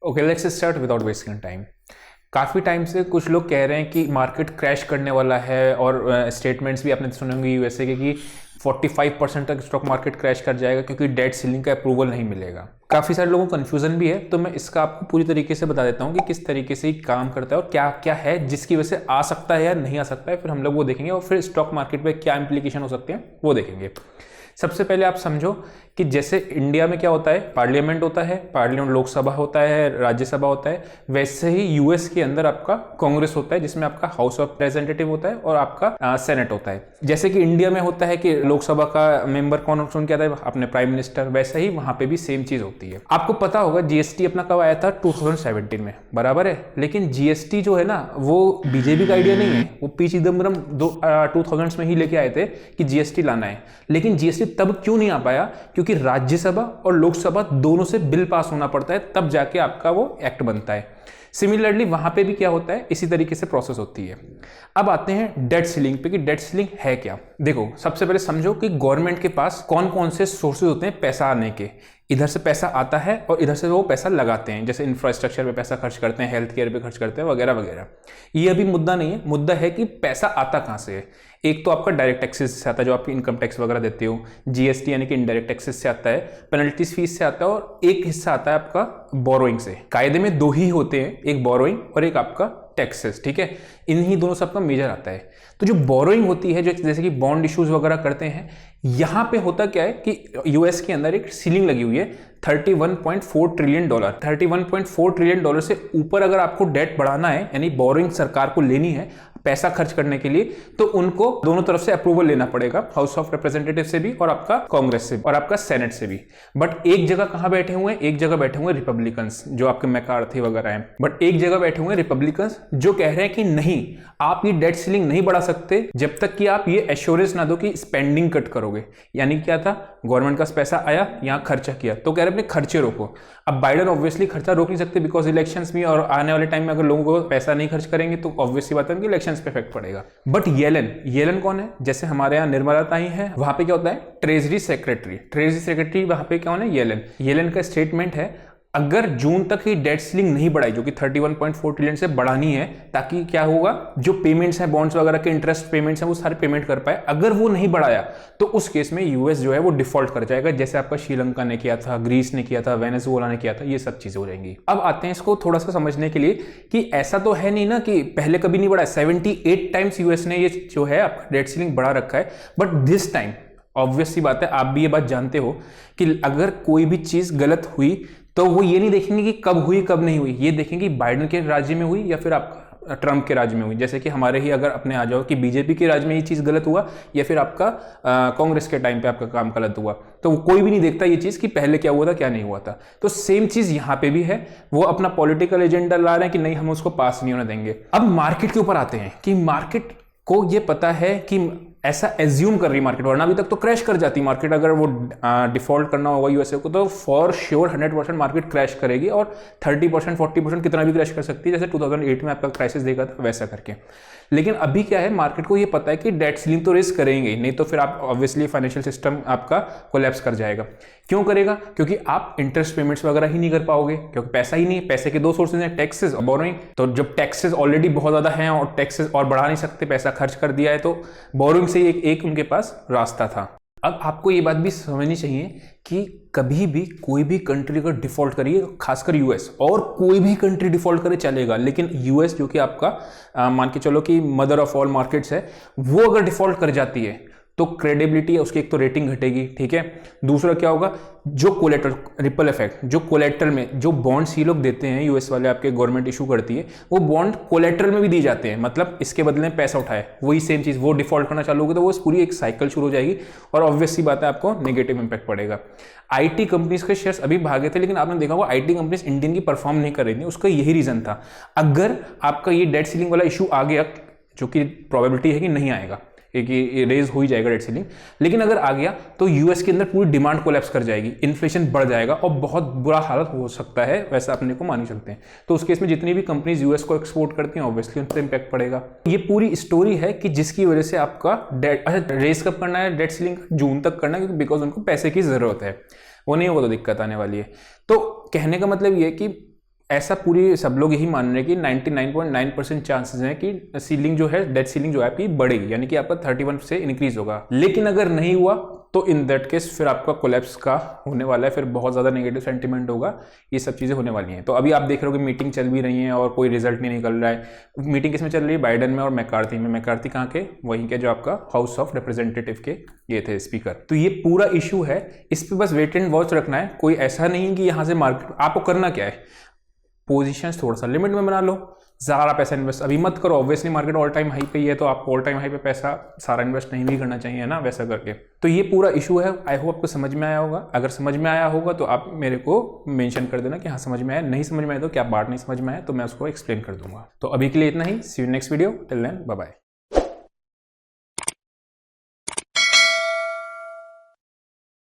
Okay, let's start without wasting time. काफ़ी time से कुछ लोग कह रहे हैं कि मार्केट क्रैश करने वाला है और स्टेटमेंट्स भी आपने सुने होंगे यूएसए के कि 45% तक स्टॉक मार्केट क्रैश कर जाएगा क्योंकि डेट सीलिंग का अप्रूवल नहीं मिलेगा। काफ़ी सारे लोगों को कन्फ्यूजन भी है, तो मैं इसका आपको पूरी तरीके से बता देता हूँ कि किस तरीके से ये काम करता है और क्या क्या है जिसकी वजह से आ सकता है या नहीं आ सकता है। फिर हम लोग वो देखेंगे और फिर स्टॉक मार्केट पर क्या इंप्लीकेशन हो सकते हैं वो देखेंगे। सबसे पहले आप समझो कि जैसे इंडिया में क्या होता है, पार्लियामेंट होता है, पार्लियामेंट लोकसभा होता है, राज्यसभा होता है, वैसे ही यूएस के अंदर आपका कांग्रेस होता है जिसमें आपका हाउस ऑफ रिप्रेजेंटेटिव होता है और आपका सेनेट होता है। जैसे कि इंडिया में होता है कि लोकसभा का मेंबर कौन चुन के आता है, अपने प्राइम मिनिस्टर, वैसे ही वहां पे भी सेम चीज होती है। आपको पता होगा जीएसटी अपना कब आया था, 2017 में, बराबर है। लेकिन जीएसटी जो है ना वो बीजेपी का आइडिया नहीं है, वो पी चिदम्बरम 2000 में ही लेके आए थे कि जीएसटी लाना है। लेकिन जीएसटी तब क्यों नहीं आ पाया, क्योंकि राज्यसभा और लोकसभा दोनों से बिल पास होना पड़ता है, तब जाके आपका वो एक्ट बनता है। सिमिलरली वहां पे भी क्या होता है, इसी तरीके से प्रोसेस होती है। अब आते हैं डेट सीलिंग पे कि डेट सीलिंग है क्या। देखो, सबसे पहले समझो कि गवर्नमेंट के पास कौन कौन से सोर्सेज होते हैं पैसा आने के। इधर से पैसा आता है और इधर से वो पैसा लगाते हैं, जैसे इंफ्रास्ट्रक्चर पे पैसा खर्च करते हैं, हेल्थ केयर पे खर्च करते हैं, वगैरह वगैरह। ये अभी मुद्दा नहीं है, मुद्दा है कि पैसा आता कहाँ से है। एक तो आपका डायरेक्ट टैक्सेस से आता है, जो आपकी इनकम टैक्स वगैरह देते हो, जीएसटी यानी कि इनडायरेक्ट टैक्सेस से आता है, पेनल्टीज फीस से आता है, और एक हिस्सा आता है आपका बोरोइंग से। कायदे में दो ही होते हैं, एक बोरोइंग और एक आपका टैक्सेस, ठीक है। इन्हीं दोनों से आपका मेजर आता है। तो जो बोरोइंग होती है, जो जैसे कि बॉन्ड इश्यूज वगैरह करते हैं, यहां पे होता क्या है कि यूएस के अंदर एक सीलिंग लगी हुई है, $31.4 ट्रिलियन। $31.4 ट्रिलियन से ऊपर अगर आपको डेट बढ़ाना है, यानी बोरोइंग सरकार को लेनी है पैसा खर्च करने के लिए, तो उनको दोनों तरफ से अप्रूवल लेना पड़ेगा, हाउस ऑफ रिप्रेजेंटेटिव से भी और आपका कांग्रेस से और आपका सेनेट से भी। बट एक जगह कहां बैठे हुए हैं, एक जगह बैठे हुए रिपब्लिकन्स, जो आपके मैकार्थी वगैरह हैं। बट एक जगह बैठे हुए रिपब्लिकन्स जो कह रहे हैं कि नहीं, आप ये डेट सीलिंग नहीं बढ़ा सकते जब तक कि आप ये एश्योरेंस ना दो कि स्पेंडिंग कट करोगे। यानी क्या था, गवर्नमेंट का पैसा आया, यहां खर्चा किया, तो कह रहे अपने खर्चे रोको। अब बाइडेन ऑब्वियसली खर्चा रोक नहीं सकते, बिकॉज इलेक्शंस में और आने वाले टाइम में अगर लोगों को पैसा नहीं खर्च करेंगे तो ऑब्वियसली बात है कि इलेक्शंस पे इफेक्ट पड़ेगा। बट येलन कौन है, जैसे हमारे यहाँ निर्मला ताई है, वहां पे क्या होता है, ट्रेजरी सेक्रेटरी वहां पे कौन है, येलन का स्टेटमेंट है, अगर जून तक ही डेट सीलिंग नहीं बढ़ाई, जो कि 31.4 ट्रिलियन से बढ़ानी है, ताकि क्या होगा, जो पेमेंट्स हैं बॉन्ड्स वगैरह के इंटरेस्ट पेमेंट्स हैं वो सारे पेमेंट कर पाए, अगर वो नहीं बढ़ाया तो उस केस में यूएस जो है वो डिफॉल्ट कर जाएगा, जैसे आपका श्रीलंका ने किया था, ग्रीस ने किया था, वेनेजुएला ने किया था, ये सब चीजें हो जाएंगी। अब आते हैं इसको थोड़ा सा समझने के लिए कि ऐसा तो है नहीं ना कि पहले कभी नहीं बढ़ा। 78 टाइम्स यूएस ने ये जो है आपका डेट सीलिंग बढ़ा रखा है, बट दिस टाइम ऑब्वियस सी बात है, आप भी ये बात जानते हो कि अगर कोई भी चीज गलत हुई तो वो ये नहीं देखेंगे कि कब हुई कब नहीं हुई, ये देखेंगे कि बाइडेन के राज्य में हुई या फिर आपका ट्रंप के राज्य में हुई। जैसे कि हमारे ही अगर अपने आ जाओ कि बीजेपी के राज्य में ये चीज गलत हुआ या फिर आपका कांग्रेस के टाइम पे आपका काम गलत हुआ, तो कोई भी नहीं देखता ये चीज कि पहले क्या हुआ था क्या नहीं हुआ था। तो सेम चीज यहां पे भी है, वो अपना पॉलिटिकल एजेंडा ला रहे हैं कि नहीं हम उसको पास नहीं होने देंगे। अब मार्केट के ऊपर आते हैं कि मार्केट को ये पता है कि ऐसा एज्यूम कर रही मार्केट, वरना अभी तक तो क्रैश कर जाती मार्केट। अगर वो डिफॉल्ट करना होगा यूएसए को तो फॉर श्योर 100% मार्केट क्रैश करेगी और 30% 40% कितना भी क्रैश कर सकती है, जैसे 2008 में आपका क्राइसिस देखा था वैसा करके। लेकिन अभी क्या है, मार्केट को ये पता है कि डेट सीलिंग तो रेज करेंगे, नहीं तो फिर आप ऑब्वियसली फाइनेंशियल सिस्टम आपका कोलैप्स कर जाएगा। क्यों करेगा, क्योंकि आप इंटरेस्ट पेमेंट्स वगैरह ही नहीं कर पाओगे, क्योंकि पैसा ही नहीं है। पैसे के दो सोर्सेज हैं, टैक्सेस और बोरोइंग। तो जब टैक्सेस ऑलरेडी बहुत ज्यादा हैं और टैक्सेस और बढ़ा नहीं सकते, पैसा खर्च कर दिया है, तो बोरोइंग से एक उनके पास रास्ता था। अब आपको ये बात भी समझनी चाहिए कि कभी भी कोई भी कंट्री अगर डिफॉल्ट करिए, खासकर यूएस, और कोई भी कंट्री डिफॉल्ट करे चलेगा, लेकिन यूएस जो कि आपका मान के चलो कि मदर ऑफ ऑल मार्केट्स है, वो अगर डिफॉल्ट कर जाती है तो क्रेडिबिलिटी है उसकी, एक तो रेटिंग घटेगी, ठीक है। दूसरा क्या होगा, जो कोलेटरल रिपल इफेक्ट, जो कोलेटरल में जो बॉन्ड्स ये लोग देते हैं, यूएस वाले आपके गवर्नमेंट इशू करती है, वो बॉन्ड कोलेटरल में भी दी जाते हैं, मतलब इसके बदले में पैसा उठाए, वही सेम चीज वो डिफॉल्ट करना चालू होगी तो वो पूरी एक साइकिल शुरू हो जाएगी और ऑब्वियस सी बात है आपको नेगेटिव इंपैक्ट पड़ेगा। आईटी कंपनीज के शेयर्स अभी भागे थे, लेकिन आपने देखा होगा आईटी कंपनीज इंडियन की परफॉर्म नहीं कर रही थी, उसका यही रीजन था। अगर आपका ये डेट सीलिंग वाला इशू आ गया, जो कि प्रोबेबिलिटी है कि नहीं आएगा, कि रेज हो ही जाएगा डेट सीलिंग, लेकिन अगर आ गया तो यूएस के अंदर पूरी डिमांड कोलैप्स कर जाएगी, इन्फ्लेशन बढ़ जाएगा और बहुत बुरा हालत हो सकता है, वैसा अपने को मान ही सकते हैं। तो उस केस में जितनी भी कंपनीज यूएस को एक्सपोर्ट करती हैं ऑब्वियसली उन पर इंपैक्ट पड़ेगा। ये पूरी स्टोरी है कि जिसकी वजह से आपका डेट, अच्छा रेज कब करना है डेट सीलिंग, जून तक करना है, क्योंकि बिकॉज उनको पैसे की जरूरत है, वो नहीं होगा तो दिक्कत आने वाली है। तो कहने का मतलब ये कि ऐसा पूरी सब लोग यही मान रहे हैं कि 99.9% चांसेस हैं कि सीलिंग जो है, डेट सीलिंग जो है आपकी बढ़ेगी, यानी कि आपका 31 से इंक्रीज होगा। लेकिन अगर नहीं हुआ तो इन दैट केस फिर आपका कोलैप्स का होने वाला है, फिर बहुत ज़्यादा नेगेटिव सेंटीमेंट होगा, ये सब चीज़ें होने वाली हैं। तो अभी आप देख रहे हो कि मीटिंग चल भी रही है और कोई रिजल्ट नहीं निकल रहा है। मीटिंग किस में चल रही है? बाइडेन में और मैकार्थी में। मैकार्थी कहाँ के? वहीं के जो आपका हाउस ऑफ रिप्रेजेंटेटिव के ये थे स्पीकर। तो ये पूरा इशू है, इस पर बस वेट एंड वॉच रखना है। कोई ऐसा नहीं कि यहाँ से मार्केट, आपको करना क्या है, पोजीशंस थोड़ा सा लिमिट में बना लो, ज़्यादा पैसा इन्वेस्ट अभी मत करो। Obviously market all time high पे ही है, तो आपको ऑल टाइम हाई पे पैसा सारा इन्वेस्ट नहीं भी करना चाहिए ना वैसा करके। तो ये पूरा इशू है। आई होप आपको समझ में आया होगा। अगर समझ में आया होगा तो आप मेरे को मेंशन कर देना कि हाँ समझ में आया। नहीं समझ में आया तो क्या बात नहीं समझ में आया तो मैं उसको एक्सप्लेन कर दूंगा। तो अभी के लिए इतना ही। See you next video. Till then bye bye.